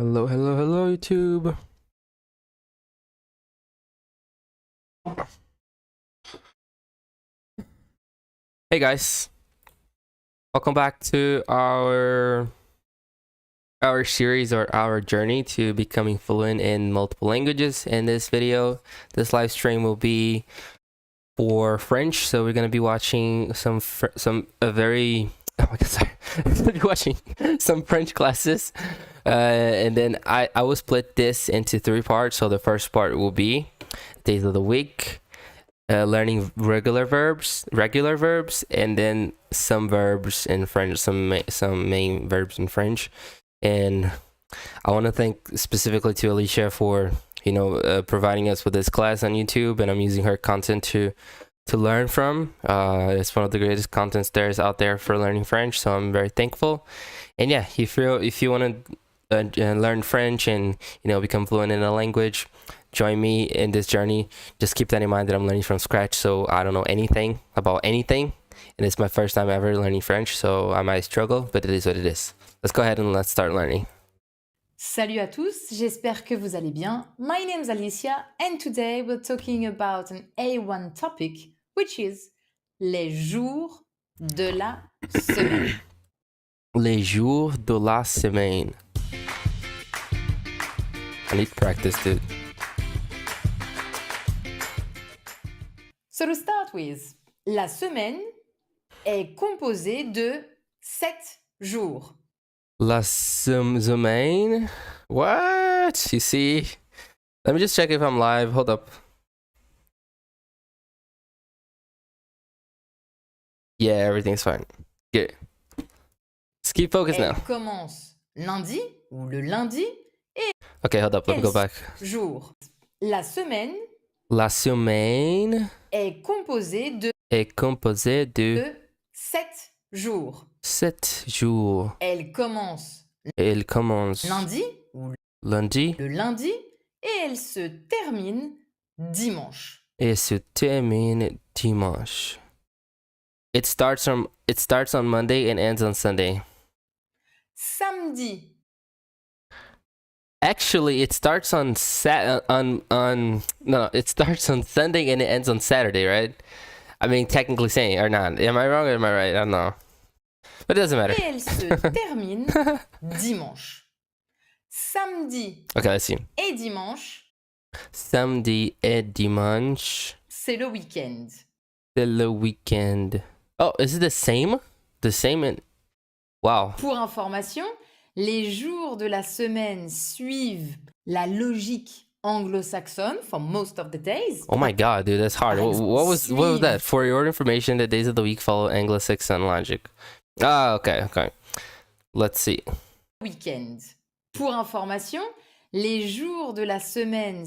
Hello, hello, hello, YouTube. Hey guys, welcome back to our series or our journey to becoming fluent in multiple languages. In this video, this live stream will be for French, so we're gonna be watching very oh my god, sorry. We're gonna be watching some French classes, and then I will split this into 3 parts. So the first part will be days of the week. Learning regular verbs, and then some verbs in French, some main verbs in French. And I want to thank specifically to Alicia for providing us with this class on YouTube, and I'm using her content to learn from. It's one of the greatest contents there's out there for learning French, so I'm very thankful. And yeah, if you want to learn French and become fluent in a language, join me in this journey. Just keep that in mind that I'm learning from scratch, so I don't know anything about anything, and it's my first time ever learning French, so I might struggle, but it is what it is. Let's go ahead and let's start learning. Salut à tous, j'espère que vous allez bien. My name is Alicia, and today we're talking about an A1 topic, which is les jours de la semaine. Les jours de la semaine. I need practice, dude. So to start with, la semaine est composée de 7 jours. La semaine? What? You see? Let me just check if I'm live. Hold up. Yeah, everything's fine. Good. Let's keep focus now. Elle commence lundi ou le lundi et Okay, hold up. Let me go back. Jour. La semaine est composée de 7 jours. 7 jours. Elle commence lundi ou lundi le lundi et elle se termine dimanche. Et se termine dimanche. It starts on Monday and ends on Sunday. Samedi. Actually, it starts on it starts on Sunday and it ends on Saturday, right? I mean, technically saying, or not. Am I wrong or am I right? I don't know. But it doesn't matter. Et elle se termine dimanche. Samedi. Okay, let's see. Et dimanche. Samedi et dimanche. C'est le week-end. C'est le week-end. Oh, is it the same? The same in... Wow. Pour information, les jours de la semaine suivent la logique anglo-saxonne for most of the days. Oh my god, dude, that's hard. What was that? For your information, the days of the week follow Anglo-Saxon logic. Ah, okay. Let's see. Weekend. Pour information, les jours de la semaine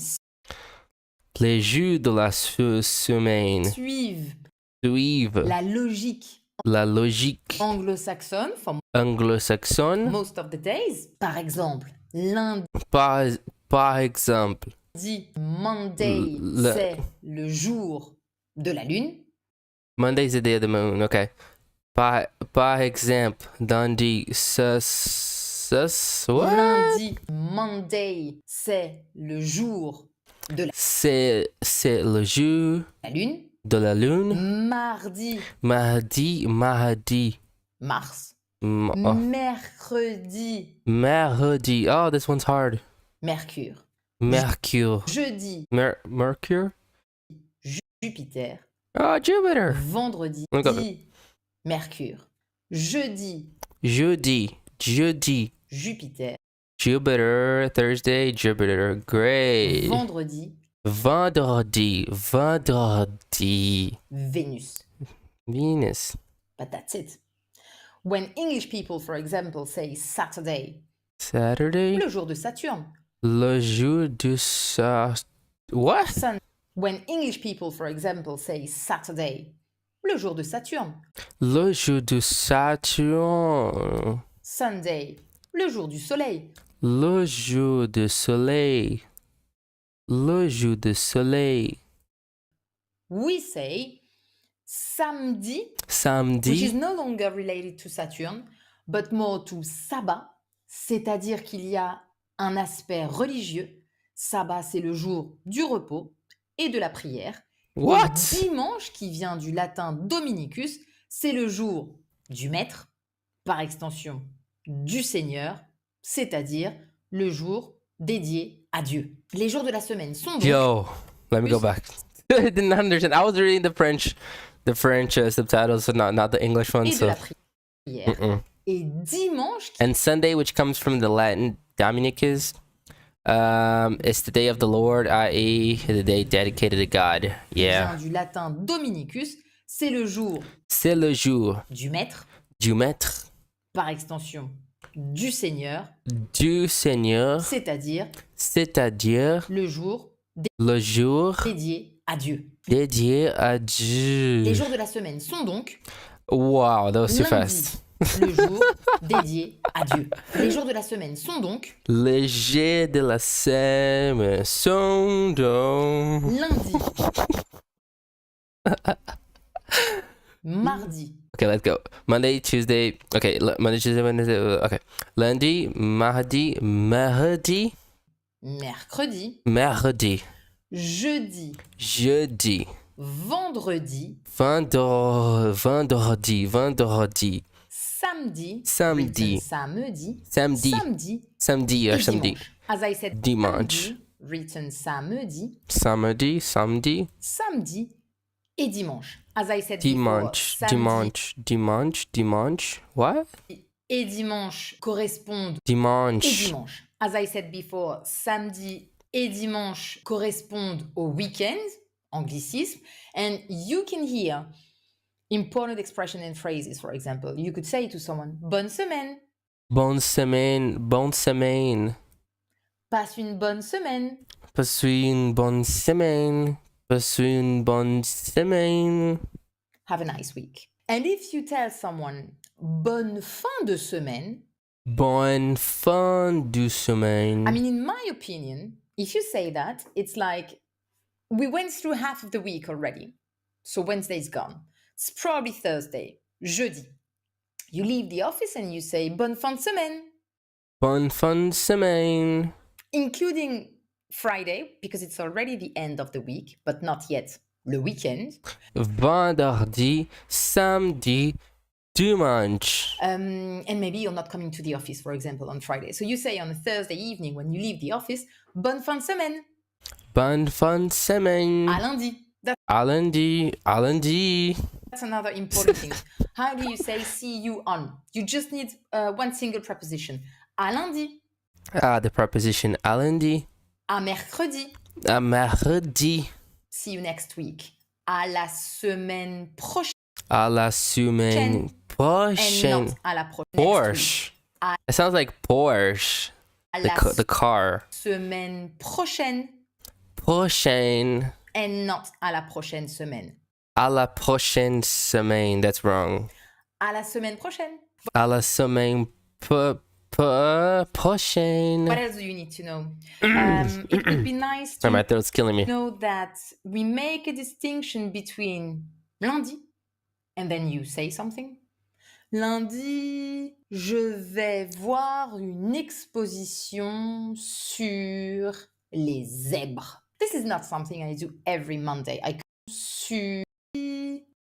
suivent la logique anglo-saxonne for most of the days. Par exemple, lundi. Par exemple. Monday, c'est le jour de la lune. Monday is the day of the moon, okay. Par exemple, lundi, what? Lundi, Monday, c'est le jour de la C'est le jour de la lune. Mardi. Mars. Oh. Mercredi. Oh, this one's hard. Mercure. Jeudi. Mercure. Jupiter. Oh, Jupiter. Vendredi. Mercure. Jeudi. Jupiter. Thursday, Jupiter. Great. Vendredi. Venus. But that's it. When English people, for example, say Saturday. Le jour de Saturne. Le jour de Saturne. What? When English people, for example, say Saturday. Le jour de Saturne. Le jour de Saturne. Sunday. Le jour du soleil. Le jour de soleil. We say samedi, which is no longer related to Saturn, but more to Sabbat, c'est-à-dire qu'il y a un aspect religieux. Sabbat, c'est le jour du repos et de la prière. What? Et dimanche, qui vient du latin Dominicus, c'est le jour du maître, par extension du Seigneur, c'est-à-dire le jour dédié à Dieu. Les jours de la semaine sont donc... Yo, let me go back. I didn't understand. I was reading the French subtitles, so not the English one. Et de So. la prière. Et dimanche... And Sunday, which comes from the Latin Dominicus, it's the day of the Lord, i.e., the day dedicated to God. Yeah. Vient du latin Dominicus, c'est le jour... C'est le jour du maître, du maître, par extension du Seigneur, du Seigneur, c'est-à-dire le jour dédié à Dieu. Dédié à Dieu. Les jours de la semaine sont donc... Wow, that was too lundi, fast. le jour dédié à Dieu. Les jours de la semaine sont donc... Les jours de la semaine sont donc... lundi, mardi, Okay, let's go. Monday, Tuesday. Okay, Monday, Tuesday, Wednesday. Okay. Lundi, mardi, mercredi, jeudi, vendredi, samedi, or et samedi. dimanche. As I said, Dimanche. written samedi, Samedi, et dimanche. As I said dimanche, before, dimanche. What? et dimanche correspondent et Dimanche. dimanche. As I said before, samedi et dimanche correspondent au week-end, anglicisme, and you can hear important expression and phrases. For example, you could say to someone, bonne semaine, Bonne semaine. passe une bonne semaine, Passe une bonne semaine. have a nice week. And if you tell someone, bonne fin de semaine, Bonne fin de semaine. I mean, in my opinion, if you say that, it's like we went through half of the week already. So Wednesday's gone. It's probably Thursday, jeudi. You leave the office and you say bonne fin de semaine, Bonne fin de semaine. including Friday, because it's already the end of the week, but not yet le weekend. Vendredi, samedi, dimanche. And maybe you're not coming to the office, for example, on Friday. So you say on a Thursday evening when you leave the office, bonne fin de semaine. Bonne fin de semaine. À lundi. À lundi. That's another important thing. How do you say see you on? You just need one single preposition. À lundi. Ah, the preposition à lundi. À mercredi. À mercredi. See you next week. À la semaine prochaine. À la semaine prochaine. And not à la prochaine. Porsche. It sounds like Porsche. The car. Semaine prochaine. Prochaine. And not à la prochaine semaine. À la prochaine semaine. That's wrong. À la semaine prochaine. À la semaine prochaine. What else do you need to know? It would be nice to My throat's killing me. know that we make a distinction between lundi and then you say something. Lundi, je vais voir une exposition sur les zèbres. This is not something I do every Monday.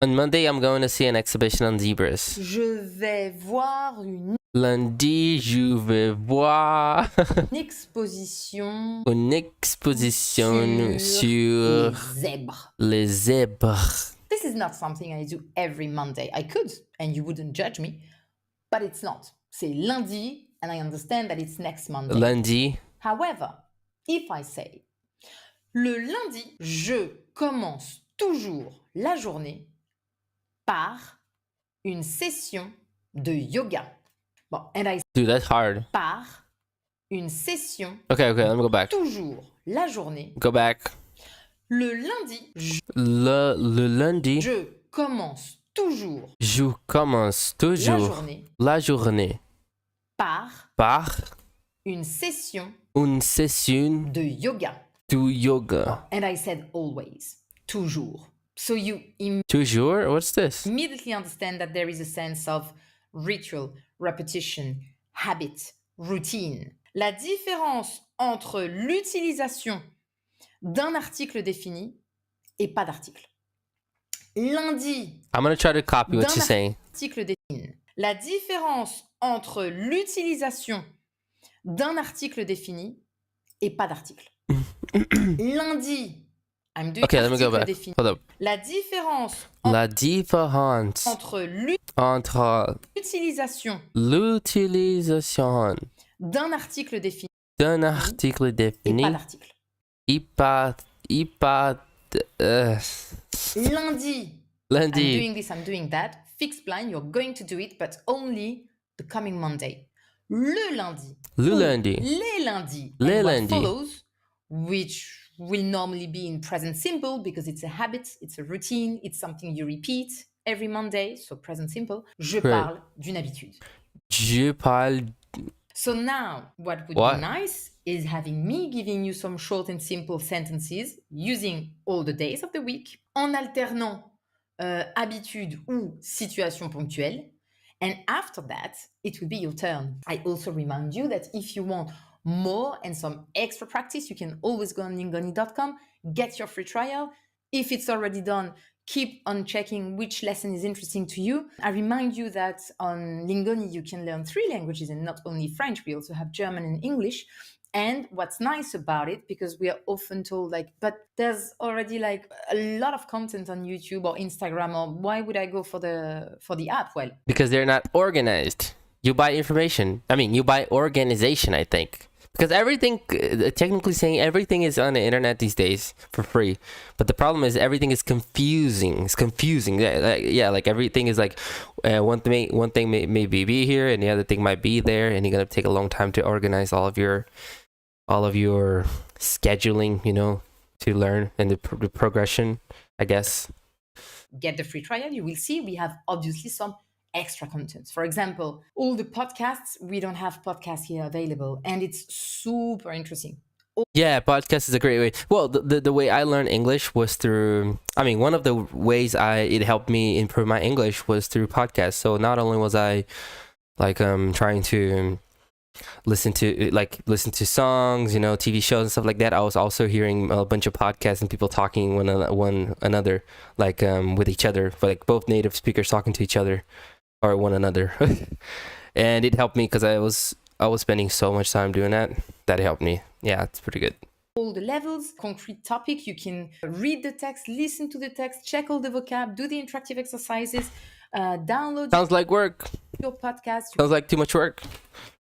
On Monday, I'm going to see an exhibition on zebras. Je vais voir une Lundi, je vais voir exposition une exposition sur les zèbres. This is not something I do every Monday. I could, and you wouldn't judge me, but it's not. C'est lundi, and I understand that it's next Monday. Lundi. However, if I say, le lundi, je commence toujours la journée par une session de yoga. Bon, and I say, Dude, that's hard. par une session. Okay, let me go back. Toujours la journée. Go back. Le lundi, le lundi, je commence toujours je commence toujours la journée par une session de yoga. And I said always, toujours. So you Toujours? What's this? immediately understand that there is a sense of ritual, repetition, habit, routine. La différence entre l'utilisation d'un article défini et pas d'article. Lundi, I'm gonna try to copy what d'un you're saying. article défini. La différence entre l'utilisation d'un article défini et pas d'article. Lundi, I'm doing Okay, let me go article back. défini. Hold up. La différence La différence entre entre l'utilisation l'utilisation d'un article défini d'un article et pas défini d'article. et pas Lundi, lundi. I'm doing that. Fixed plan, you're going to do it, but only the coming Monday. Le lundi. Le ou lundi. Les lundis. Les and what lundis. follows, which will normally be in present simple because it's a habit, it's a routine, it's something you repeat every Monday, so present simple. Je parle d'une habitude. Je parle. So now, what would What? be nice is having me giving you some short and simple sentences using all the days of the week, en alternant habitude ou situation ponctuelle. And after that, it will be your turn. I also remind you that if you want more and some extra practice, you can always go on lingoni.com, get your free trial. If it's already done, keep on checking which lesson is interesting to you. I remind you that on Lingoni, you can learn 3 languages and not only French, we also have German and English. And what's nice about it, because we are often told like, but there's already like a lot of content on YouTube or Instagram, or why would I go for the app? Well, Because they're not organized. You buy information. I mean, you buy organization, I think. Because everything, technically saying, everything is on the internet these days for free. But the problem is everything is confusing. It's confusing. Yeah, like everything is like one thing may be here and the other thing might be there, and you're gonna take a long time to organize all of your scheduling, you know, to learn and the progression, I guess. Get the free trial. You will see we have obviously some extra content. For example, all the podcasts, we don't have podcasts here available, and it's super interesting. Yeah, podcast is a great way. Well, the way I learned English was through, I mean, one of the ways it helped me improve my English was through podcasts. So not only was I like trying to listen to songs, you know, TV shows and stuff like that, I was also hearing a bunch of podcasts and people talking one another, like with each other, like both native speakers talking to each other or one another. And it helped me because I was spending so much time doing that it helped me. Yeah, it's pretty good. All the levels, concrete topic, you can read the text, listen to the text, check all the vocab, do the interactive exercises, download Sounds like work. your podcast. Sounds like too much work,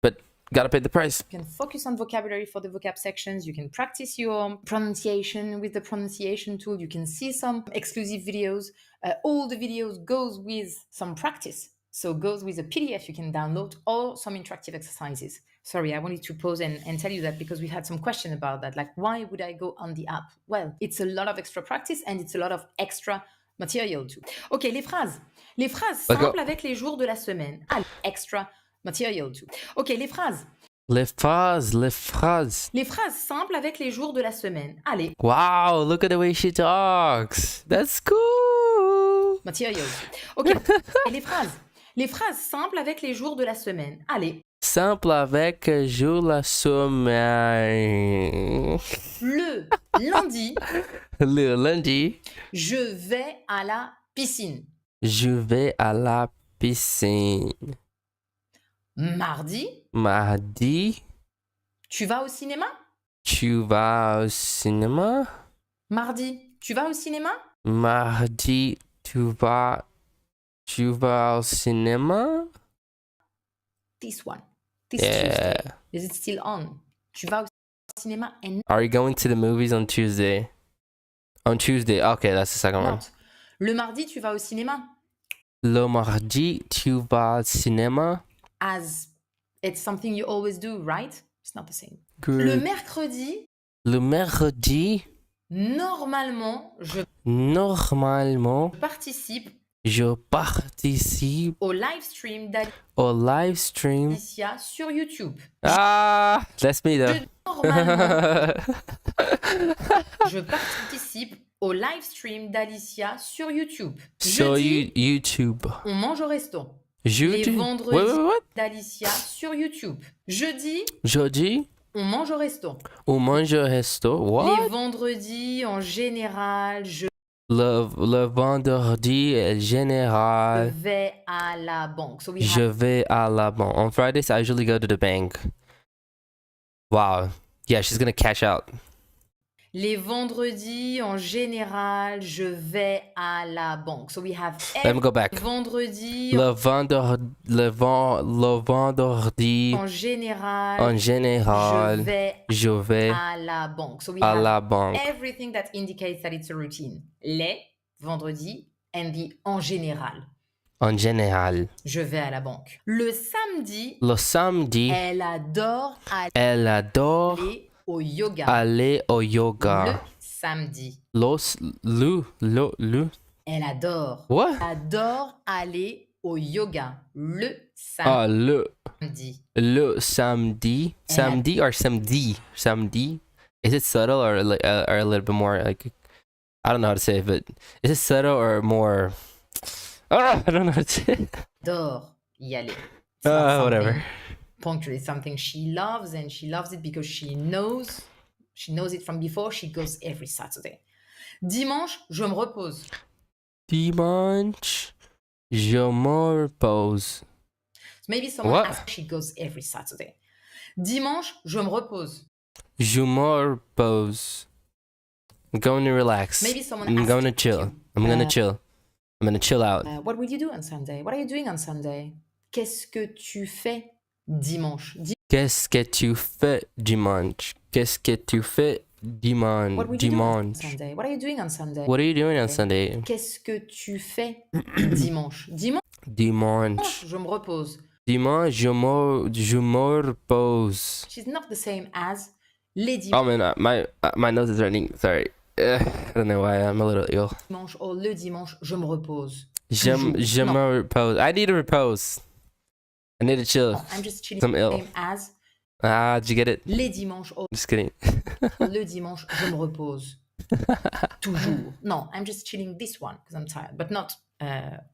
but gotta pay the price. You can focus on vocabulary for the vocab sections. You can practice your pronunciation with the pronunciation tool. You can see some exclusive videos. All the videos goes with some practice. So goes with a PDF you can download or some interactive exercises. Sorry, I wanted to pause and tell you that because we had some question about that. Like, why would I go on the app? Well, it's a lot of extra practice and it's a lot of extra material too. Ok, les phrases. Les phrases simples avec les jours de la semaine. Ah, extra material too. Ok, les phrases. Les phrases. Les phrases simples avec les jours de la semaine. Allez. Wow, look at the way she talks. That's cool. Material. Ok, et les phrases. Les phrases simples avec les jours de la semaine. Allez. Simple avec jour la semaine. Le lundi. Le lundi. Je vais à la piscine. Je vais à la piscine. Mardi. Mardi. Tu vas au cinéma? Tu vas au cinéma? Mardi. Tu vas au cinéma? Mardi. Tu vas au cinéma? This one. This Tuesday. Is it still on? Tu vas au cinéma and Are you going to the movies on Tuesday? On Tuesday. Okay, that's the second one. Le mardi, tu vas au cinéma? Le mardi, tu vas au cinéma? As it's something you always do, right? It's not the same. Good. Le mercredi. Le mercredi. Normalement, je participe au live stream d'Alicia sur YouTube. Ah, that's me though. Je participe au live stream d'Alicia sur YouTube. Sur YouTube. On mange au resto. Jeudi. Les Wait, vendredis what? d'Alicia sur YouTube. Jeudi, Jeudi, on mange au resto. on mange au resto. Les What? vendredis, en général, je Le vendredi général, vais à la banque. So we je have vais à la banque. On Fridays, I usually go to the bank. Wow. Yeah, she's gonna cash out. les vendredis, en général, je vais à la banque. So we have Let me go back. vendredi, Le vendredi, en général, en général, je vais je vais à la banque. So we à have la banque. everything that indicates that it's a routine. Les vendredis and the en général. En général. Je vais à la banque. Le samedi, Le samedi, elle adore elle adore aller au yoga. aller au Le yoga. samedi. Elle adore. What? Adore aller au yoga. Le Ah, samedi. le samedi. Samedi or samedi? Samedi? Is it subtle or a little bit more like, I don't know how to say it, but is it subtle or more? I don't know how to say it. Adore y aller. It's not something Whatever. punctual. It's something she loves, and she loves it because she knows it from before. She goes every Saturday. Dimanche, je me repose. Dimanche, je me repose. So maybe someone What? asks, she goes every Saturday. Dimanche, je me repose. Je me repose. I'm going to relax. Maybe someone I'm asks going to you, chill. I'm going to chill. I'm going to chill out. What will you do on Sunday? What are you doing on Sunday? Qu'est-ce que tu fais dimanche? Qu'est-ce que tu fais dimanche? Qu'est-ce que tu fais dimanche? What will you do on Dimanche. Sunday? What are you doing on Sunday? What are you doing on Sunday? Qu'est-ce que tu fais dimanche? Dimanche. Je me repose. Dimanche, je me repose. She's not the same as les Oh man, my nose is running. Sorry. I don't know why. I'm a little ill. dimanches or le dimanche, je me repose. Je Non. me repose. I need to repose. I need to chill. No, I'm just chilling. I'm ill. Same as Did you get it? les dimanches or Just kidding. le dimanche, je me repose. Toujours. No, I'm just chilling this one because I'm tired, but not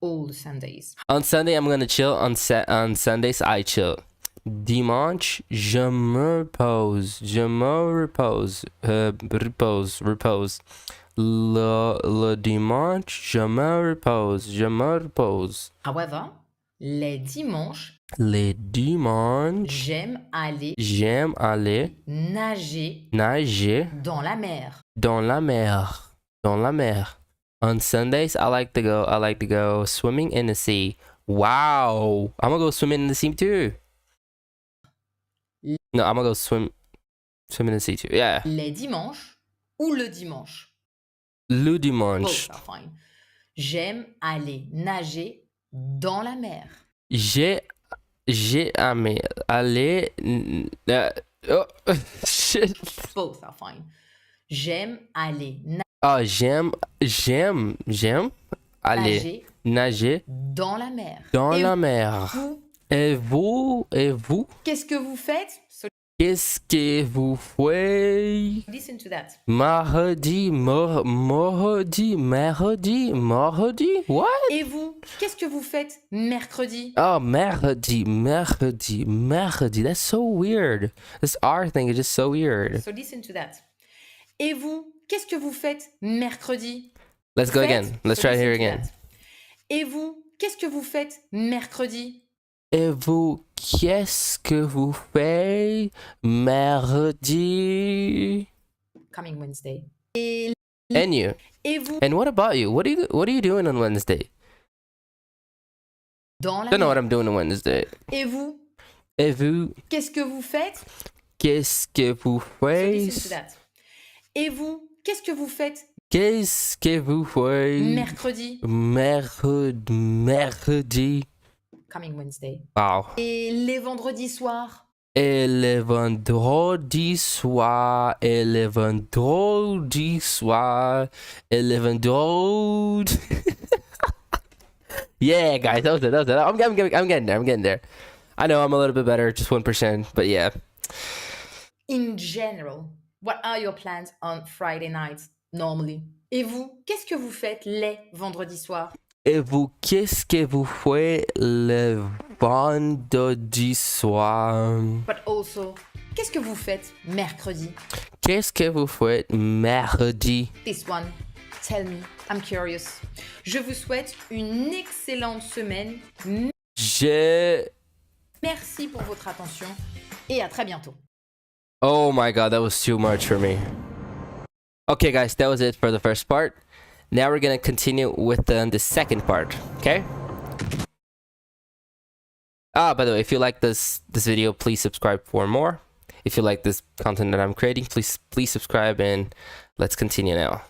all the Sundays. On Sunday, I'm gonna chill. On Sundays, I chill. Dimanche, je me repose. Je me repose. Repose. Le dimanche, je me repose. Je me repose. However, les dimanches, Les dimanches, j'aime aller nager nager dans la mer. dans la mer. Dans la mer. On Sundays, I like to go swimming in the sea. Wow. I'm gonna go swimming in the sea too. No, I'm gonna go swim in the sea too. Yeah. Les dimanches ou le dimanche. Le dimanche. Both are fine. J'aime aller nager dans la mer. J'ai aimé aller. Oh, shit. Both are fine. J'aime aller Ah, j'aime aller nager dans la mer. dans Et la mer. vous, Et vous? qu'est-ce que vous faites? So Qu'est-ce que vous faites? listen to that. Mardi? What? Et vous, qu'est-ce que vous faites mercredi? Oh, merdi. That's so weird. This R thing is just so weird. So listen to that. Et vous, qu'est-ce que vous faites mercredi? Let's go Faites? again. Let's So try it here listen to again. that. Et vous, qu'est-ce que vous faites mercredi? Et vous, qu'est-ce que vous faites mardi? Coming Wednesday. And you? Et vous, And what about you? What are you doing on Wednesday? dans la Don't know mer. what I'm doing on Wednesday. Et vous, Et vous, qu'est-ce que vous faites? qu'est-ce que vous So listen to faites? that. Et vous, qu'est-ce que vous faites Qu'est-ce que vous faites mercredi? mercredi? Coming Wednesday. Wow. Et les vendredis soirs? Et le vendredi soir, et le vendredi soir, et le vendredi. Yeah, guys, that was it. I'm getting there. I know I'm a little bit better, just 1%, but yeah. In general, what are your plans on Friday nights normally? Et vous, qu'est-ce que vous faites les vendredis soirs? Et vous, qu'est-ce que vous faites le vendredi soir? But also, qu'est-ce que vous faites mercredi? Qu'est-ce que vous faites mardi? This one, tell me, I'm curious. Je vous souhaite une excellente semaine. Merci pour votre attention et à très bientôt. Oh my god, that was too much for me. Okay, guys, that was it for the first part. Now we're gonna continue with the second part, okay? By the way, if you like this video, please subscribe for more. If you like this content that I'm creating, please subscribe, and let's continue now.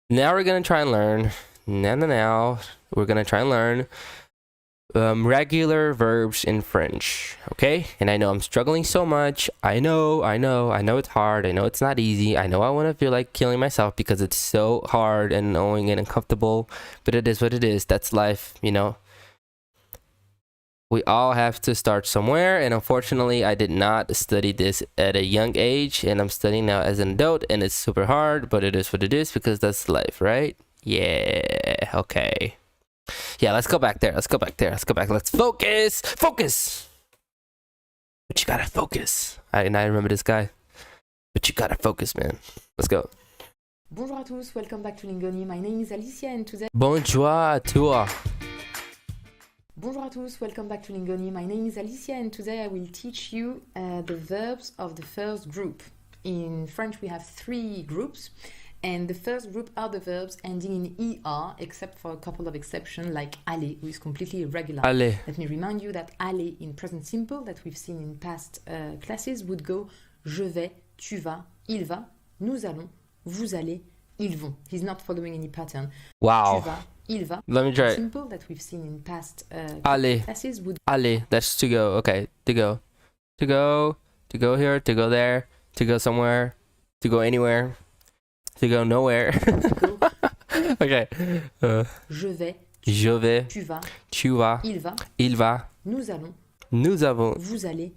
Now we're gonna try and learn. We're gonna try and learn regular verbs in French, okay? And I know I'm struggling so much. I know it's hard. I know it's not easy. I know I want to feel like killing myself because it's so hard and annoying and uncomfortable, but it is what it is. That's life, you know. We all have to start somewhere, and unfortunately I did not study this at a young age, and I'm studying now as an adult, and it's super hard, but it is what it is because that's life, right? Yeah, okay. Yeah, let's go back there. Let's focus. But you gotta focus. I remember this guy. But you gotta focus, man. Let's go. Bonjour à tous, welcome back to Lingoni. My name is Alicia and today... Bonjour à toi. Bonjour à tous, welcome back to Lingoni. My name is Alicia and today I will teach you the verbs of the first group. In French we have 3 groups. And the first group are the verbs ending in ER, except for a couple of exceptions, like aller, who is completely irregular. Aller. Let me remind you that aller in present simple, that we've seen in past classes, would go je vais, tu vas, il va, nous allons, vous allez, ils vont. He's not following any pattern. Wow. Tu vas, il va. Let me try it. Simple that we've seen in past aller. classes would... Aller, that's to go. Okay, to go. To go here, to go there, to go somewhere, to go anywhere. To go nowhere. Okay. Je vais. Tu vas. Il va. Nous allons. Vous allez.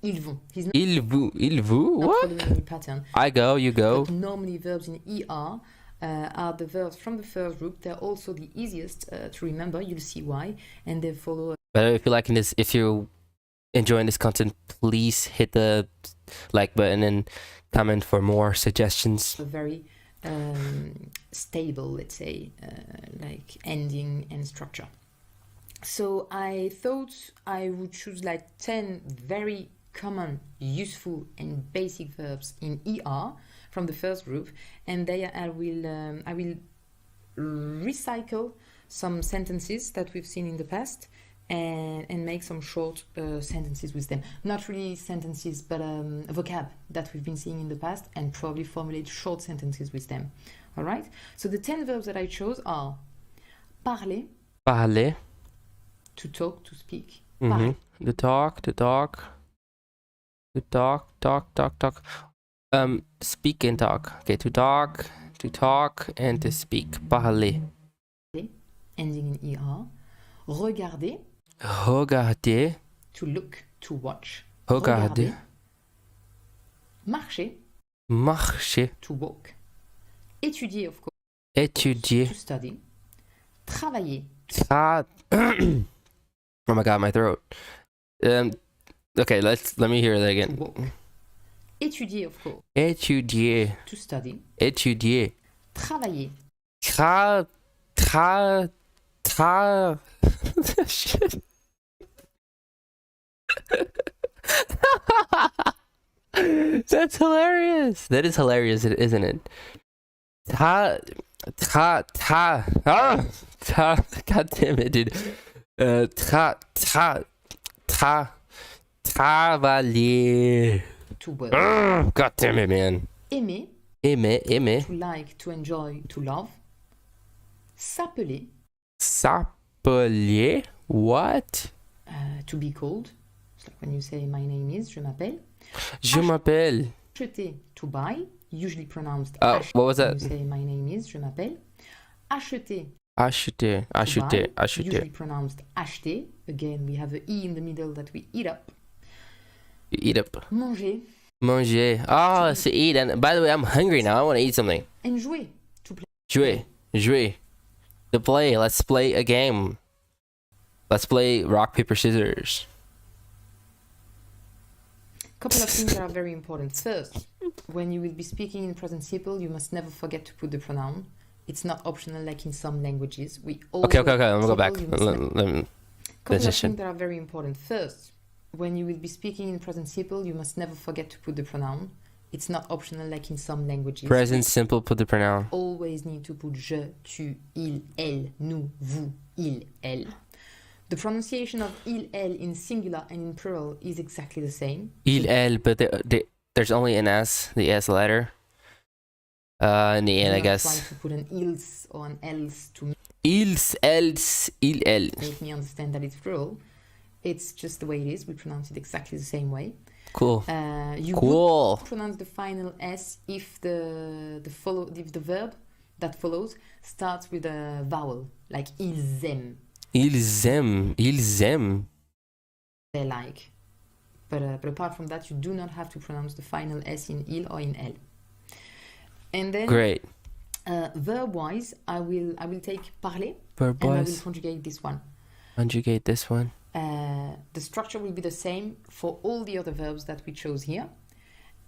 Ils vont. Il vous. What? Any pattern. I go, you go. But normally verbs in ER are the verbs from the first group. They're also the easiest to remember. You'll see why. And they follow. But if you're liking this, if you're enjoying this content, please hit the like button and comment for more suggestions. A very stable, let's say, like ending and structure. So I thought I would choose like 10 very common, useful and basic verbs in ER from the first group, and there I will recycle some sentences that we've seen in the past and make some short sentences with them. Not really sentences, but vocab that we've been seeing in the past, and probably formulate short sentences with them. All right? So the 10 verbs that I chose are parler. Parler. To talk, to speak. Mm-hmm. To talk. Speak and talk. Okay, to talk and to speak. Parler. Ending in ER. Regarder. Regarder. To look, to watch. Regarder. Marcher. Marcher. To walk. Étudier, of course. Étudier. To study. Travailler. Oh my god, my throat. Okay, let me hear that again. To walk. Étudier, of course. Étudier. To study. Étudier. Travailler. Shit. That's hilarious. That is hilarious, isn't it? God damn it, dude. Travailler. To work. God damn it, man. Aimer. Aimer. To like, to enjoy, to love. S'appeler. S'appeler. What? To be called. It's like when you say my name is, je m'appelle. Je m'appelle. Acheter, to buy, usually pronounced what was that? When you say my name is, je m'appelle. Acheter. Acheter. Usually pronounced acheter. Again, we have a E in the middle that we eat up. You eat up. Manger. Oh, it's to eat. And by the way, I'm hungry now. I want to eat something. And jouer. To play. Jouer. To play. Let's play a game. Let's play rock, paper, scissors. Couple of things that are very important. First, when you will be speaking in present simple, you must never forget to put the pronoun. It's not optional like in some languages. Okay. Let me go back. Couple of things that are very important. First, when you will be speaking in present simple, you must never forget to put the pronoun. It's not optional like in some languages. Present simple, put the pronoun. Always need to put je, tu, il, elle, nous, vous, il, elle. The pronunciation of il, elle in singular and in plural is exactly the same. Il, elle, but there's only an S, the S letter. In the end, I guess. Try to put an ils or an else to Ils, else, il, elle. make me understand that it's plural. It's just the way it is. We pronounce it exactly the same way. Cool. You Cool. would pronounce the final S if the verb that follows starts with a vowel, like ils aiment. Ils aiment. They like. But apart from that, you do not have to pronounce the final S in il or in elle. And then, Great. verb-wise, I will take parler, Verb and I will wise. conjugate this one. Conjugate this one. The structure will be the same for all the other verbs that we chose here.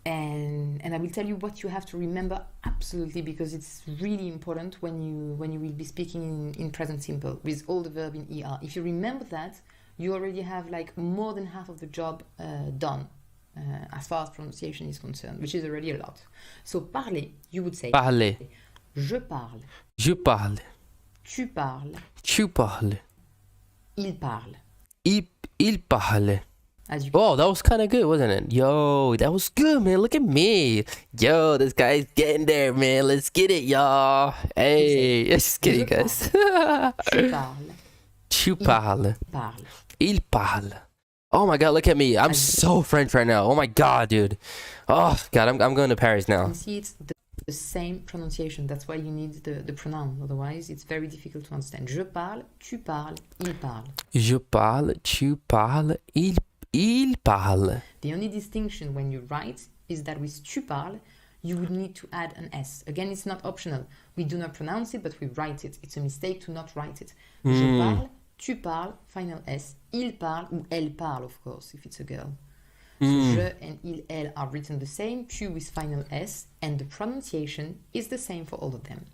And I will tell you what you have to remember absolutely, because it's really important when you will be speaking in present simple with all the verb in ER. If you remember that, you already have like more than half of the job done as far as pronunciation is concerned, which is already a lot. So parler, you would say Parler. je parle, Je parle. tu parles, Tu parles. il parle. Il parle. As you Oh, that was kind of good, wasn't it? Yo, that was good, man. Look at me. Yo, this guy's getting there, man. Let's get it, y'all. Hey, just kidding, guys. tu parles, Tu parles. parle. Il parle. Oh my god, look at me. I'm so French right now. Oh my god, dude. Oh god, I'm going to Paris You now. can see it's the same pronunciation. That's why you need the pronoun. Otherwise, it's very difficult to understand. Je parle, tu parles, il parle. Je parle, tu parles, il parle. The only distinction when you write is that with tu parles, you would need to add an S. Again, it's not optional. We do not pronounce it, but we write it. It's a mistake to not write it. Je parle, tu parles, final S. Il parle, ou elle parle, of course, if it's a girl. So je and il, elle are written the same, tu with final S, and the pronunciation is the same for all of them.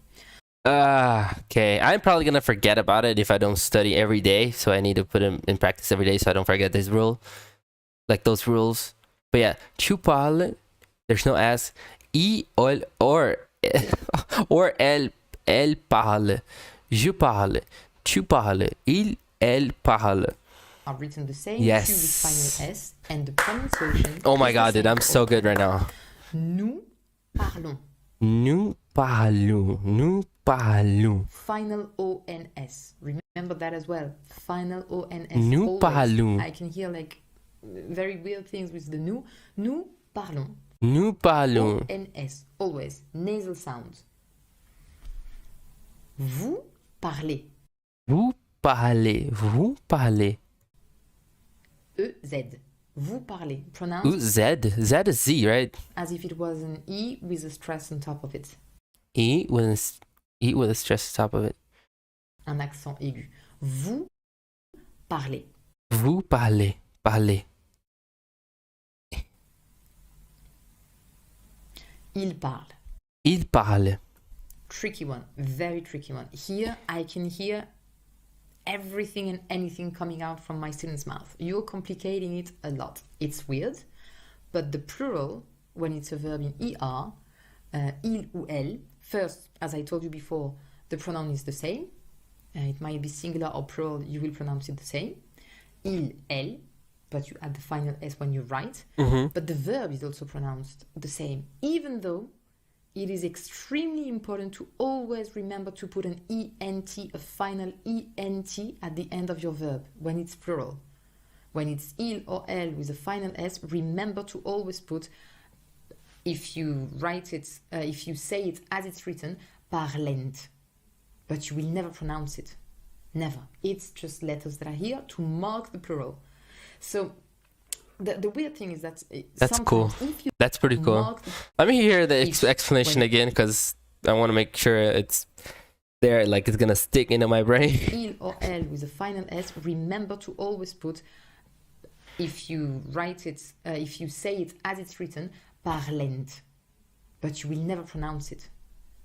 Okay. I'm probably gonna forget about it if I don't study every day. So I need to put them in practice every day so I don't forget this rule. Like those rules. But yeah, tu parles, there's no S. Or elle parle. Je parle. Tu parles. Elle parle. Are written the same, Yes. tu with final S, and the pronunciation. Oh my is the god, dude, same I'm for so all. good right now. Nous parlons. Nous parlons. Nous parlons. Final ONS. Remember that as well. Final ONS. Nous always. parlons. I can hear like very weird things with the nous. Nous parlons. Nous parlons. ONS. Always. Nasal sound. Vous parlez. Vous parlez. Vous parlez. EZ. Vous parlez. Ooh, Pronounced Z. Z is Z, right? as if it was an E with a stress on top of it. E with a stress on top of it. Un accent aigu. Vous parlez. Vous parlez. Parlez. Il parle. Il parle. Tricky one. Very tricky one. Here I can hear everything and anything coming out from my student's mouth. You're complicating it a lot. It's weird, but the plural, when it's a verb in ER, il ou elle, first, as I told you before, the pronoun is the same. It might be singular or plural, you will pronounce it the same. Il, elle, but you add the final S when you write. But the verb is also pronounced the same, even though it is extremely important to always remember to put an ENT, a final ENT at the end of your verb when it's plural. When it's il or elle with a final S, remember to always put, if you write it, if you say it as it's written, parlent. But you will never pronounce it. Never. It's just letters that are here to mark the plural. So the weird thing is that That's cool. if you That's pretty cool. mark the Let me hear the If- explanation when- again because I want to make sure it's there, like it's gonna stick into my brain. Il or elle with a final S, remember to always put, if you write it, if you say it as it's written, parlent. But you will never pronounce it.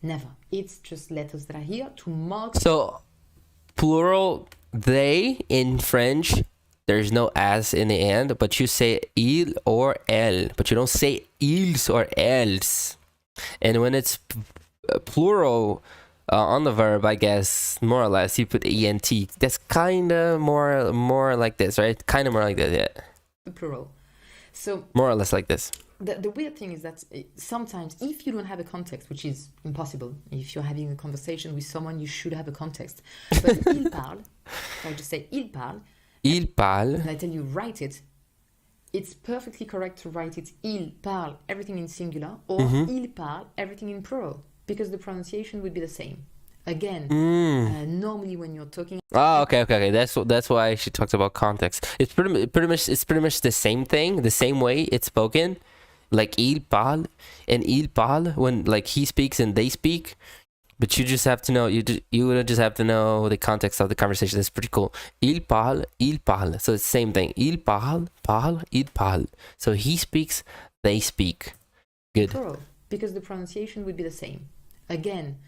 Never. It's just letters that are here to mark. So, plural, they in French, there's no as in the end, but you say il or elle, but you don't say ils or elles. And when it's plural on the verb, I guess, more or less, you put ent. That's kind of more like this, right? Kind of more like that, yeah. The plural. So more or less like this. the weird thing is that sometimes if you don't have a context, which is impossible, if you're having a conversation with someone, you should have a context. But il parle, if I just say il parle, and I tell you write it, it's perfectly correct to write it il parle, everything in singular, or il parle, everything in plural, because the pronunciation would be the same. Again, normally when you're talking. Oh, okay. That's why she talks about context. It's pretty much the same thing, the same way it's spoken, like il parle and il parle when like he speaks and they speak. But you just have to know you would just have to know the context of the conversation. That's pretty cool. Il parle. So it's the same thing. Il parle, il parle. So he speaks, they speak. Good. Plural, because the pronunciation would be the same. Again.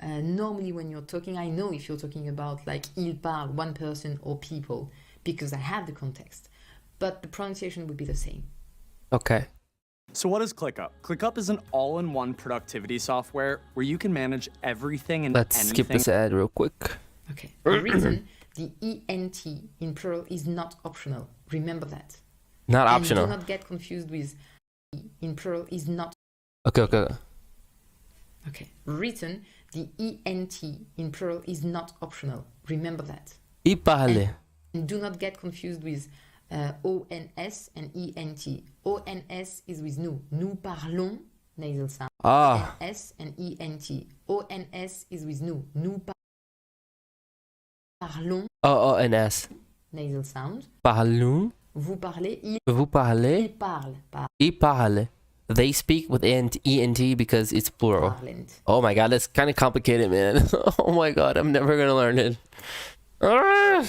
Normally when you're talking, I know if you're talking about like il parle, one person or people, because I have the context, but the pronunciation would be the same. Okay. So what is ClickUp? ClickUp is an all-in-one productivity software where you can manage everything and Let's anything. skip this ad real quick. Okay. Written, the ENT in plural is not optional. Remember that. Not And optional. do not get confused with in plural is not. Okay. Okay. Written, the ENT in plural is not optional. Remember that. Il parle. And do not get confused with ONS and ENT. ONS is with nous. Nous parlons, nasal sound. Ah. ONS and ENT. ONS is with nous. Nous parlons, ONS. nasal sound. Parlons. Vous parlez, Vous parlez. il parle. Il parle. They speak with ENT because it's plural. Parlent. Oh my god, that's kind of complicated, man. Oh my god, I'm never gonna learn it. Ah!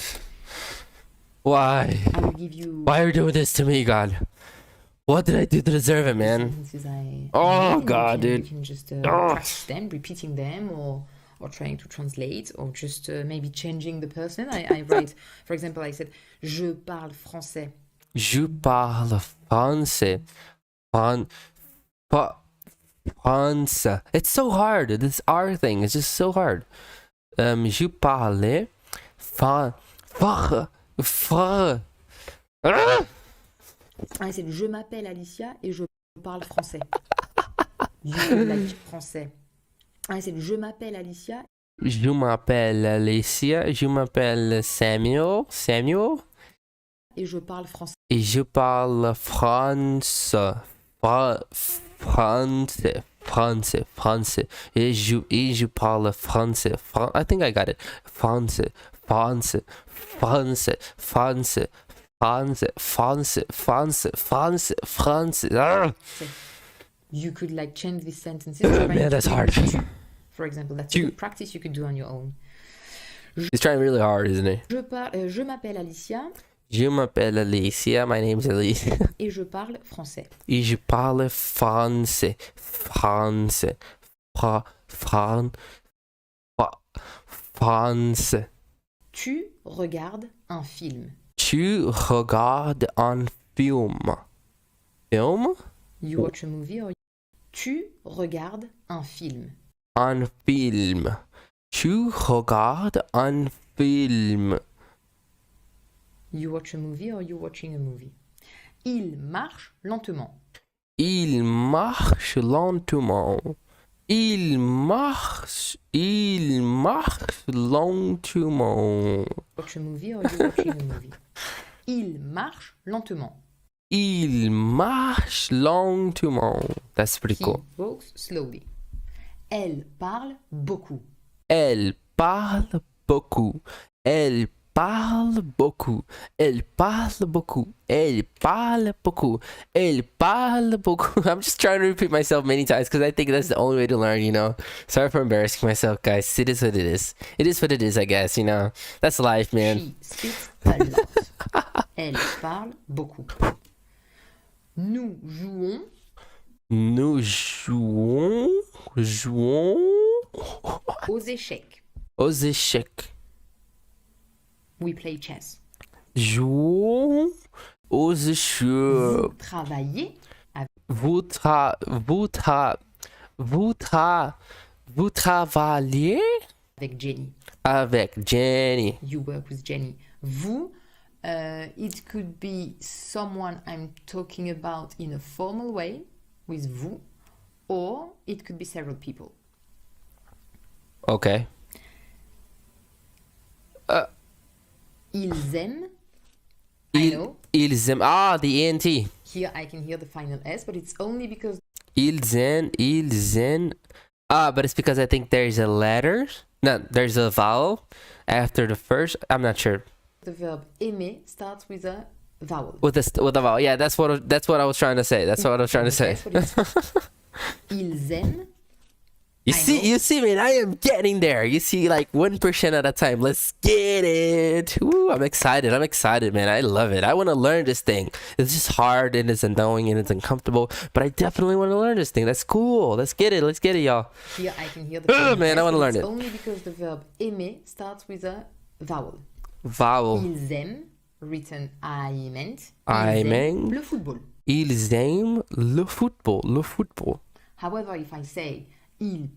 Why? I will give you. Why are you doing this to me, God? What did I do to deserve it, man? sentences I Oh, made, and God, you dude. can just Oh. practice them, repeating them, or trying to translate, or just maybe changing the person. I write, for example, I said, je parle français. Je parle français. France. It's so hard. This R thing is just so hard. Je parle I said, je m'appelle Alicia et je parle français. You like français. I said, je m'appelle Alicia. Je m'appelle Alicia. Je m'appelle Samuel. Et je parle français. Et je parle français. Et je parle français. I think I got it. Français. Ah! You could like change these sentences. Man, that's hard. For example, that's a good practice you could do on your own. He's trying really hard, isn't he? Je m'appelle Alicia. Je m'appelle Alicia. My name's Alicia. Et je parle français. Et je parle français. Français. Tu regardes un film. Tu regardes un film. Film? You watch a movie or tu regardes un film. Un film. Tu regardes un film. You watch a movie or you're watching a movie. Il marche lentement. Il marche lentement. Il marche lentement. Watch a movie or you're watching a movie. Il marche lentement. Il marche lentement. That's pretty He cool. walks slowly. Elle parle beaucoup. Elle parle beaucoup. Elle parle beaucoup. Elle parle beaucoup. Elle parle beaucoup. Elle parle beaucoup. I'm just trying to repeat myself many times because I think that's the only way to learn, you know. Sorry for embarrassing myself, guys. It is what it is. It is what it is, I guess, you know. That's life, man. She speaks a lot. Elle parle beaucoup. Nous jouons. Nous jouons Aux échecs. aux échecs. We play chess. Jouons aux échecs. Vous travaillez Vous travaillez avec Jenny. avec Jenny. You work with Jenny. Vous, it could be someone I'm talking about in a formal way with vous, or it could be several people. Okay. Ils aiment. I know. Ils aiment. Ah, the ENT. Here I can hear the final S, but it's only because Ils aiment. Ah, but it's because I think there's a letter. No, there's a vowel after the first. I'm not sure. the verb aimer starts with a vowel. With a vowel. Yeah, that's what I was trying to say. That's what I was trying to say. That's what it's- Ils aiment. You I see, know. you see, man, I am getting there. You see, like 1% at a time. Let's get it. Woo, I'm excited, man. I love it. I want to learn this thing. It's just hard and it's annoying and it's uncomfortable, but I definitely want to learn this thing. That's cool. Let's get it, y'all. Here I can hear the Oh, final man, I S, wanna but learn it's it. only because the verb aimer starts with a vowel. Vowel. Ils aiment, written aiment. Aiment. Ils aiment le football. Ils aiment le football. Le football. However, if I say il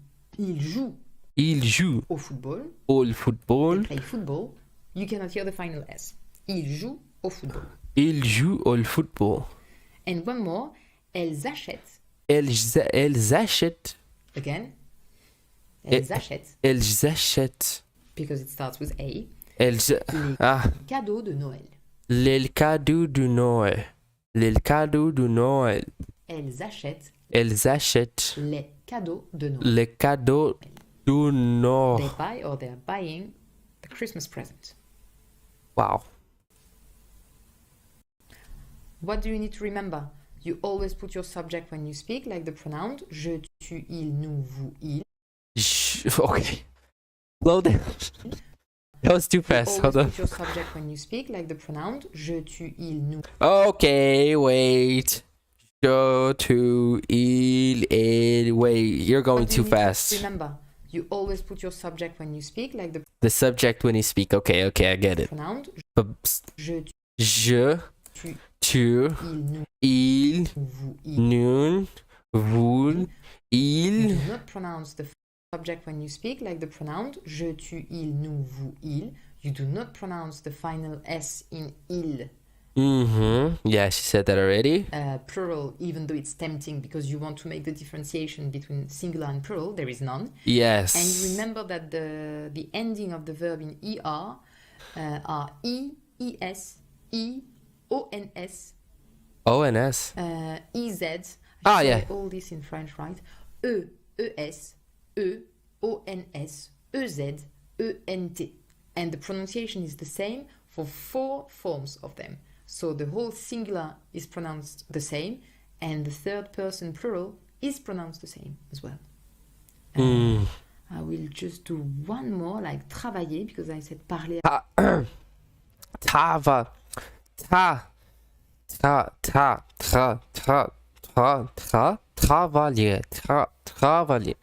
joue Ils jouent au football, au football. play football, you cannot hear the final S. Il joue au football. Ils jouent au football. And one more, elles achètent. Elles achètent. Again, Et- elles achètent, Elles achètent. because it starts with A, Elles. Ah. cadeaux de Noël. Les cadeaux de Noël. Les cadeaux de Noël. Elles achètent Elles achètent les cadeaux de Noël. les cadeaux du Nord. They buy or they're buying the Christmas present. Wow. What do you need to remember? You always put your subject when you speak, like the pronoun je, tu, il, nous, vous, il. Okay. Slow down. That was too fast. Always Hold on. put your subject when you speak, like the pronoun je, tu, il, nous. Okay, wait. Go to il, el. Wait, you're going What do too you need to fast. Remember, you always put your subject when you speak, like the The subject when you speak. Okay, I get it. pronoun But je, je, tu, tu, il, nous, il, vous, il. nous, vous, You il. do not pronounce the subject when you speak, like the pronoun je, tu, il, nous, vous, il. You do not pronounce the final S in il. Mm-hmm. Yeah, she said that already. Plural, even though it's tempting because you want to make the differentiation between singular and plural, there is none. Yes. And you remember that the ending of the verb in er are e, es, e, ons, ONS. ez. Ah, I yeah. say all this in French, right? E, es, e, ons, ez, ent. And the pronunciation is the same for 4 forms of them. So the whole singular is pronounced the same, and the third person plural is pronounced the same as well. I will just do one more, like travailler, because I said parler. Tava. Travailler. Travailler.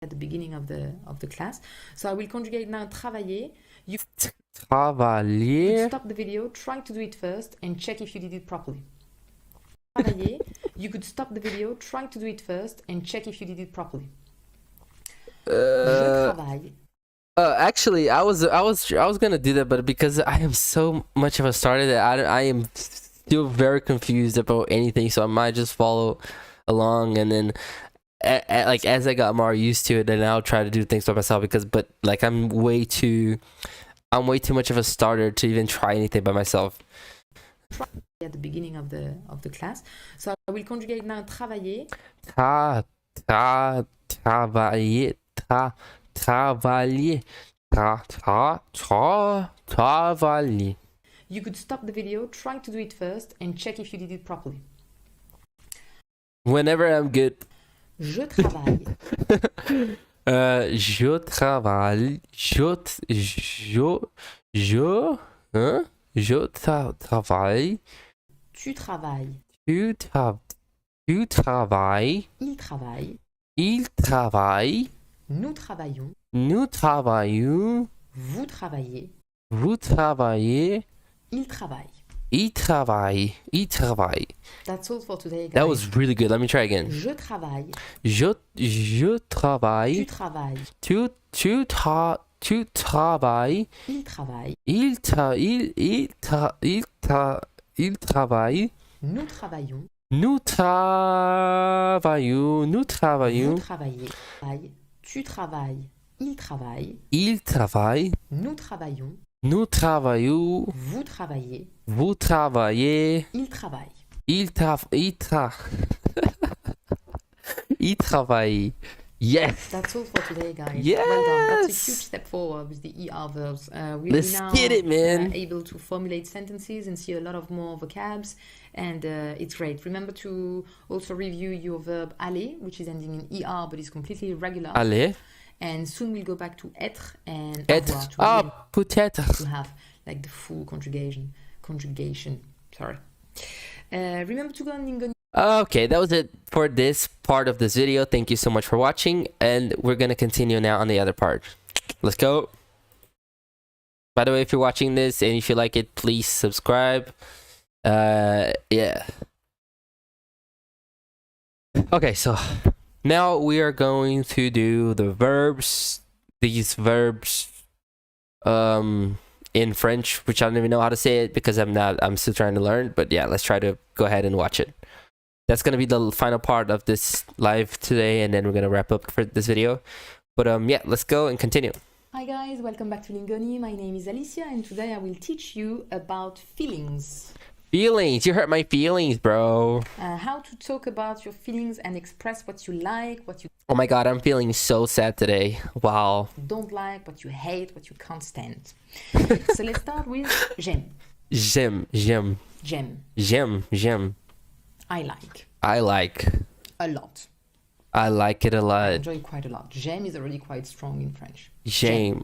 At the beginning of the class. So I will conjugate now travailler. You could Travailler. stop the video, try to do it first, and check if you did it properly. Travailler. You could stop the video, try to do it first, and check if you did it properly. Je travaille. Actually, I was gonna do that, but because I am so much of a starter that I am still very confused about anything, so I might just follow along, and then like as I got more used to it, then I'll try to do things by myself. But like I'm way too much of a starter to even try anything by myself. At the beginning of the class. So I will conjugate now travailler. Travailler. Travailler. Travailler. You could stop the video, try to do it first, and check if you did it properly. Whenever I'm good. Je travaille. Je travaille. Je travaille. Tu travailles. Tu travailles. Il travaille. Il travaille. Nous travaillons. Nous travaillons. Vous travaillez. Vous travaillez. Il travaille. Il travaille. Il travaille. That's all for today, guys. That was really good. Let me try again. Je travaille. Je Tu travaille. travailles. Tu travailles. Il travaille. Il travaille. Nous travaillons. Nous travaillons. Nous Vous travaillons. travaillez. Tu travailles. Il travaille. Il travaille. Nous travaillons. Nous travaillons. Vous travaillez. Vous travaillez. Il travaille. Il travaille. Yes. That's all for today, guys. Yes. Well done. That's a huge step forward with the ER verbs. We'll Let's be now get it, man. Able to formulate sentences and see a lot of more vocabs, and it's great. Remember to also review your verb aller, which is ending in ER but is completely irregular. Allez. And soon we'll go back to être and Être. avoir to, Ah, really- peut-être. to have like the full conjugation. Sorry. Remember to go on Lingoni. Okay, that was it for this part of this video. Thank you so much for watching, and we're gonna continue now on the other part. Let's go. By the way, if you're watching this and if you like it, please subscribe. Yeah. Okay, so now we are going to do the verbs. These verbs in French, which I don't even know how to say it because I'm still trying to learn, but yeah, let's try to go ahead and watch it. That's gonna be the final part of this live today, and then we're gonna wrap up for this video. But yeah, let's go and continue. Hi guys, welcome back to Lingoni. My name is Alicia, and today I will teach you about feelings. Feelings, you hurt my feelings, bro. How to talk about your feelings and express what you like, what you Oh my god, I'm feeling so sad today. Wow. don't like, what you hate, what you can't stand. So let's start with j'aime. J'aime. I like. I like. A lot. I like it a I lot. enjoy quite a lot. J'aime is already quite strong in French. J'aime.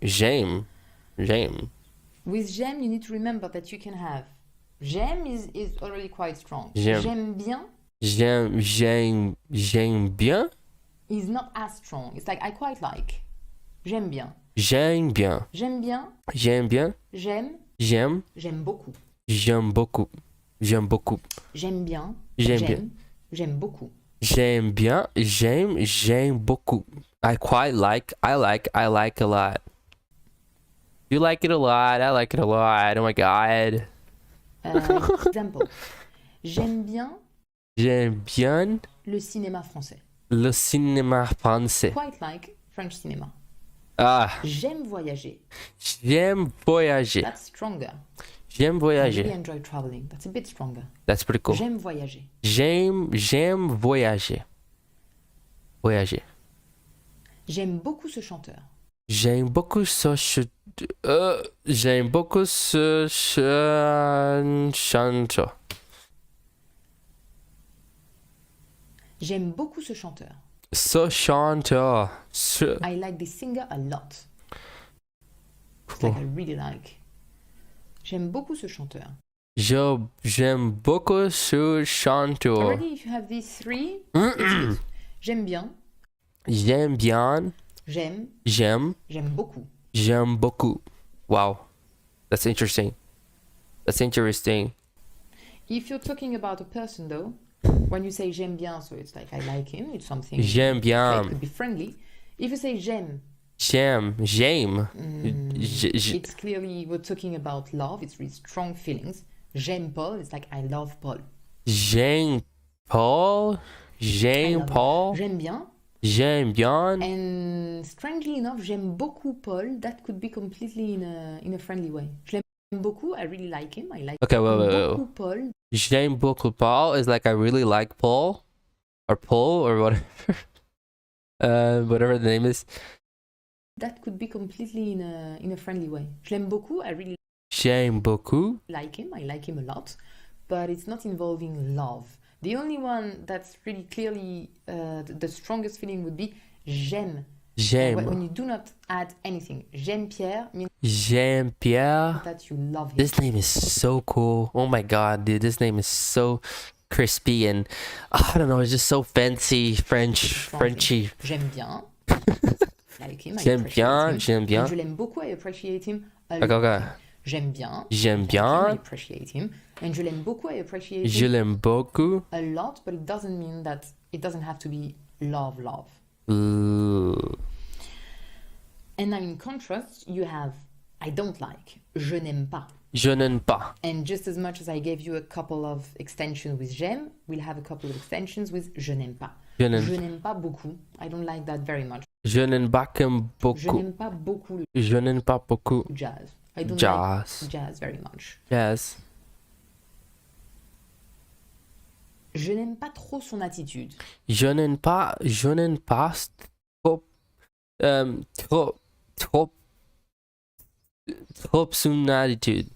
With j'aime, you need to remember that you can have j'aime is already quite strong. J'aime. J'aime bien J'aime bien. is not as strong. It's like I quite like. J'aime bien. J'aime bien. J'aime bien. J'aime bien. J'aime. J'aime. J'aime beaucoup. J'aime beaucoup. J'aime beaucoup. J'aime bien. J'aime bien. J'aime beaucoup. J'aime bien. J'aime beaucoup. I quite like. I like a lot. You like it a lot. I like it a lot. Oh my god. Example. J'aime bien J'aime bien le cinéma français. le cinéma français. Quite like French cinema. Ah, J'aime voyager. j'aime voyager. That's stronger. J'aime I really voyager. enjoy traveling. That's a bit stronger. That's pretty cool. J'aime voyager. J'aime voyager. Voyager. J'aime beaucoup ce chanteur. J'aime beaucoup j'aime beaucoup ce chanteur. J'aime beaucoup ce chanteur. Ce chanteur. I like this singer a lot. It's Cool. like I really like. J'aime beaucoup ce chanteur. J'aime beaucoup ce chanteur. Already, if you have these three, it's good. J'aime bien. J'aime bien. J'aime. J'aime beaucoup. J'aime beaucoup. Wow. That's interesting. That's interesting. If you're talking about a person though, when you say j'aime bien, so it's like I like him, it's something J'aime that bien. could be friendly. If you say j'aime, J'aime. it's clearly we're talking about love, it's really strong feelings. J'aime Paul, it's like I love Paul. J'aime Paul. J'aime Paul. J'aime bien. J'aime bien. And strangely enough, j'aime beaucoup Paul. That could be completely in a friendly way. Je l'aime beaucoup. I really like him. I like Okay, wait. beaucoup Paul. J'aime beaucoup Paul is like I really like Paul. Or Paul or whatever. Whatever the name is. that could be completely in a friendly way. Je l'aime beaucoup. I really J'aime beaucoup. like him. I like him a lot, but it's not involving love. The only one that's really clearly the strongest feeling would be j'aime. J'aime. When you do not add anything. J'aime Pierre means J'aime Pierre. that you love him. This name is so cool. Oh my god, dude. This name is so crispy and I don't know, it's just so fancy, Frenchy. J'aime bien. Like him, I J'aime appreciate bien, him. j'aime bien. And je l'aime beaucoup, I appreciate him a Okay, lot. okay. J'aime bien. J'aime Like him, I bien. appreciate him. And je l'aime beaucoup, I appreciate Je him l'aime beaucoup. a lot, but it doesn't mean that it doesn't have to be love. Ooh. And now in contrast, you have I don't like, je n'aime pas. Je n'aime pas. And just as much as I gave you a couple of extensions with j'aime, we'll have a couple of extensions with je n'aime pas. Je Je n'aime pas beaucoup. I don't like that very much. n'aime pas comme Je beaucoup. n'aime pas beaucoup le Je n'aime pas beaucoup. jazz. I don't Jazz. like jazz very much. Jazz. Je n'aime pas trop son attitude. Je n'aime pas trop, trop son attitude.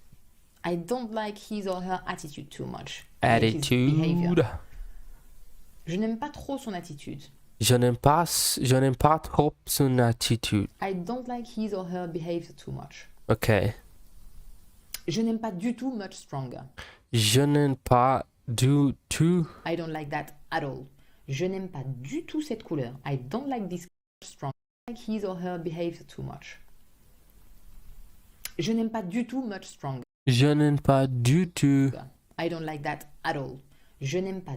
I don't like his or her attitude too much. I like his behavior. Attitude. Je n'aime pas trop son attitude. Je n'aime pas trop son attitude. I don't like his or her behavior too much. Okay. Je n'aime pas du tout much stronger. Je n'aime pas du tout. I don't like that at all. Je n'aime pas du tout cette couleur. I don't like this strong. I like his or her behavior too much. Je n'aime pas du tout much stronger. Je n'aime pas du tout. I don't like that at all. Je n'aime pas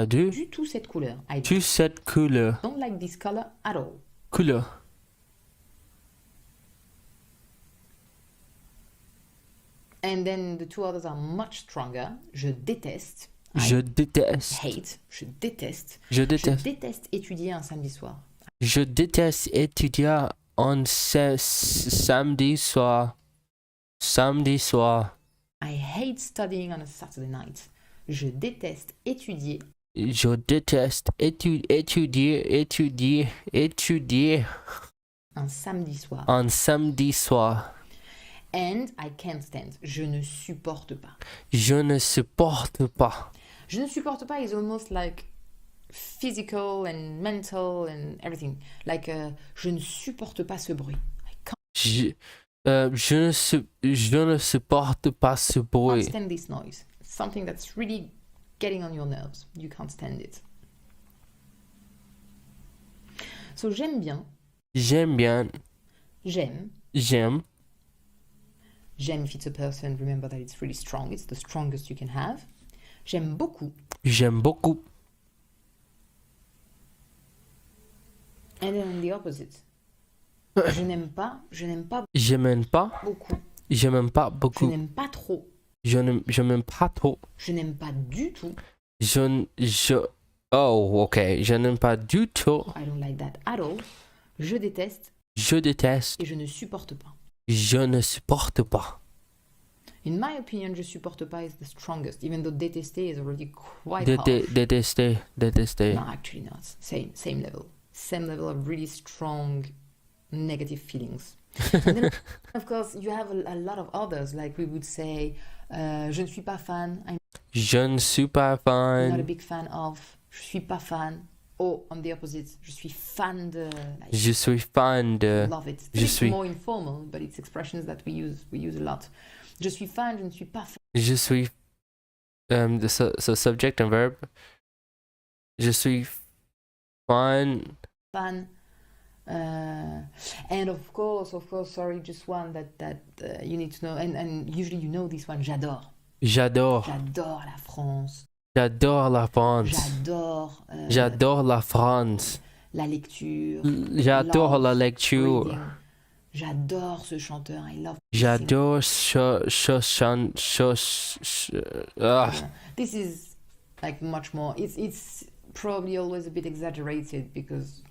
du tout cette couleur. I tout cette couleur. don't like this color at all. Couleur. And then the two others are much stronger. Je déteste. Je déteste. Hate. Je déteste. Je Je déteste. déteste étudier un samedi soir. Je déteste étudier en samedi soir. Samedi soir. I hate studying on a Saturday night. Je déteste étudier Je déteste étudier un samedi soir. en samedi soir. And I can't stand. Je ne supporte pas. Je ne supporte pas. Je ne supporte pas is almost like physical and mental and everything. Like, je ne supporte pas ce bruit. I Je ne supporte pas ce can't bruit. stand this noise. It's something that's really getting on your nerves. You can't stand it. So, j'aime bien. J'aime bien. J'aime. J'aime. J'aime if it's a person. Remember that it's really strong. It's the strongest you can have. J'aime beaucoup. J'aime beaucoup. And then the opposite. Je n'aime pas Je m'aime pas. beaucoup. Je m'aime pas Je beaucoup. n'aime pas trop. Je m'aime pas trop. Je n'aime pas du tout. Oh, ok. Je n'aime pas du tout. I don't like that at all. Je déteste Je déteste. et je ne supporte pas. Je ne supporte pas. In my opinion, je supporte pas is the strongest, even though détester is already quite Détester. harsh. Détester. No, actually not. Same level. Same level of really strong negative feelings. And then, of course, you have a lot of others, like we would say, je ne suis pas fan. I'm Je ne suis pas not a fan. big fan of. Je suis pas fan. Or, on the opposite, je suis fan de. Like, Je suis fan de. love it. Je It's suis. more informal, but it's expressions that we use a lot. Je suis fan, je ne suis pas fan. Je suis. So subject and verb. Je suis fan. And of course, sorry, just one that you need to know, and usually you know this one. J'adore la France. J'adore la France. J'adore la France. La lecture. J'adore love, la lecture. reading. J'adore ce chanteur. I love. J'adore This is like much more. It's probably always a bit exaggerated because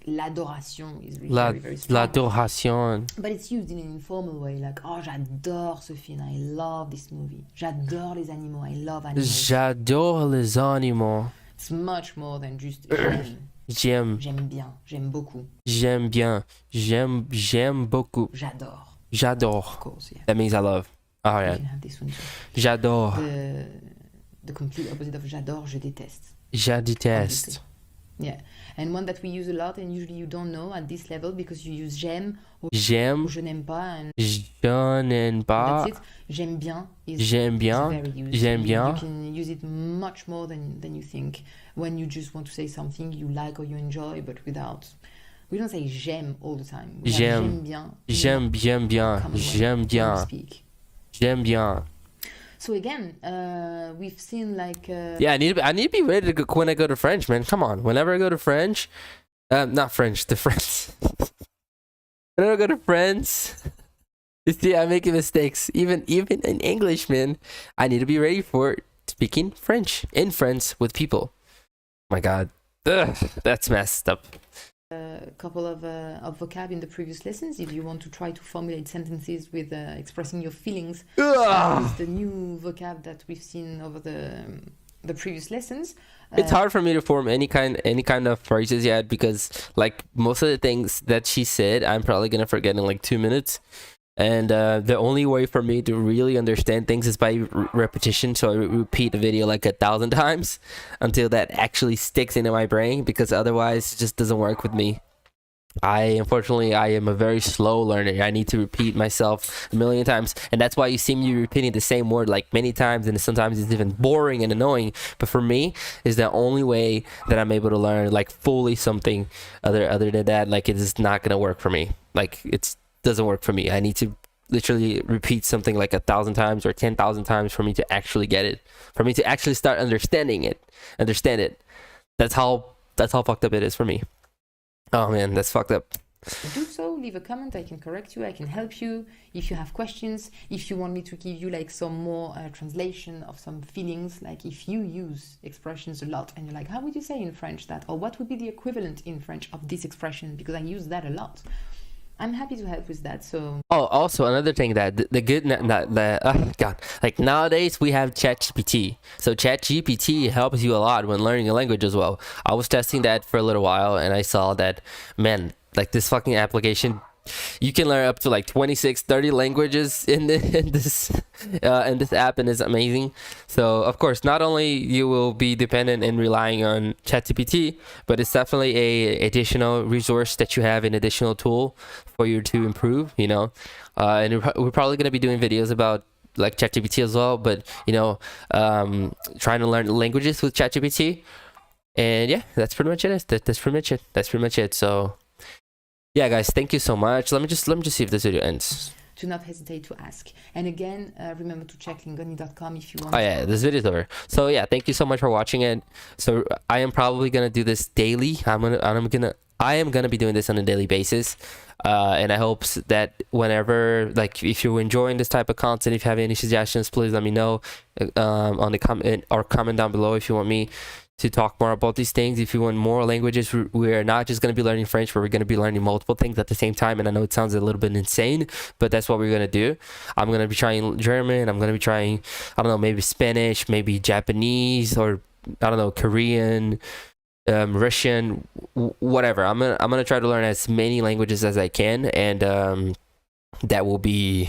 l'adoration is really very, very strong. l'adoration. But it's used in an informal way, like, oh, j'adore ce film, I love this movie. J'adore les animaux, I love animals. J'adore les animaux. It's much more than just j'aime. J'aime. J'aime bien. J'aime beaucoup. J'aime bien. J'aime beaucoup. J'adore. J'adore. Of course, yeah. That means I love. Oh, You yeah. can have this one too. J'adore. The complete opposite of j'adore, je déteste. Je déteste. Obviously. Yeah. And one that we use a lot, and usually you don't know at this level because you use j'aime or J'aime. je n'aime pas, and Je n'aime pas. that's it. J'aime bien is J'aime bien. very used. J'aime You bien. can use it much more than you think when you just want to say something you like or you enjoy, but without. We don't say j'aime all the time. We have J'aime. j'aime bien. J'aime bien. Common way J'aime when we bien. speak. J'aime bien. So again, we've seen like Yeah, I need to be ready to go when I go to French, man. Come on. Whenever I go to French, not French, the French. Whenever I go to France, you see, I'm making mistakes. Even in English, man. I need to be ready for speaking French in France with people. My God. Ugh, that's messed up. a couple of vocab in the previous lessons if you want to try to formulate sentences with expressing your feelings with the new vocab that we've seen over the previous lessons. It's hard for me to form any kind of phrases yet because like most of the things that she said I'm probably gonna forget in like 2 minutes, and the only way for me to really understand things is by repetition. So I repeat the video like 1,000 times until that actually sticks into my brain, because otherwise it just doesn't work with me. Unfortunately, I am a very slow learner. I need to repeat myself a million times, and that's why you see me repeating the same word like many times, and sometimes it's even boring and annoying. But for me, is the only way that I'm able to learn like fully something. Other than that, like it is not gonna work for me. Like it doesn't work for me. I need to literally repeat something like 1,000 times or 10,000 times for me to actually get it, for me to actually start understand it. That's how fucked up it is for me. Oh man, that's fucked up. Do so, leave a comment, I can correct you, I can help you if you have questions, if you want me to give you like some more translation of some feelings, like if you use expressions a lot and you're like, how would you say in French that, or what would be the equivalent in French of this expression, because I use that a lot. I'm happy to help with that. So Also another thing that God, like nowadays we have ChatGPT. So ChatGPT helps you a lot when learning a language as well. I was testing that for a little while and I saw that, man, like this fucking application, you can learn up to like 26-30 languages in this app, and it's amazing. So of course, not only you will be dependent and relying on ChatGPT, but it's definitely a additional resource that you have, an additional tool for you to improve, you know. And we're probably going to be doing videos about like ChatGPT as well, but you know, trying to learn languages with ChatGPT. And yeah, that's pretty much it. That's pretty much it. So yeah, guys, thank you so much. Let me just see if this video ends. do not hesitate to ask. And again, remember to check lingoni.com if you want. Oh yeah, this video's over. So yeah, thank you so much for watching it. So I am probably gonna do this daily. I am gonna be doing this on a daily basis. And I hope that whenever, like, if you're enjoying this type of content, if you have any suggestions, please let me know on the comment down below if you want me to talk more about these things. If you want more languages, we're not just going to be learning French, but we're going to be learning multiple things at the same time. And I know it sounds a little bit insane, but that's what we're going to do. I'm going to be trying German. I'm going to be trying, I don't know, maybe Spanish, maybe Japanese, or I don't know, Korean, Russian, whatever. I'm gonna try to learn as many languages as I can, and that will be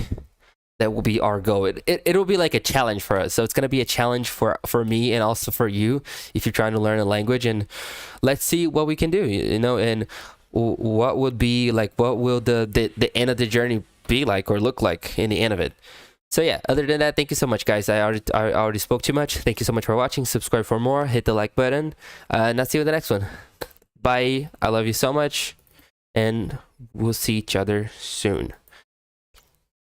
our goal. It'll be like a challenge for us. So it's gonna be a challenge for me and also for you if you're trying to learn a language. And let's see what we can do, you know, and what would be like, what will the end of the journey be like or look like in the end of it. So yeah, other than that, thank you so much, guys. I already spoke too much. Thank you so much for watching. Subscribe for more. Hit the like button. And I'll see you in the next one. Bye. I love you so much. And we'll see each other soon.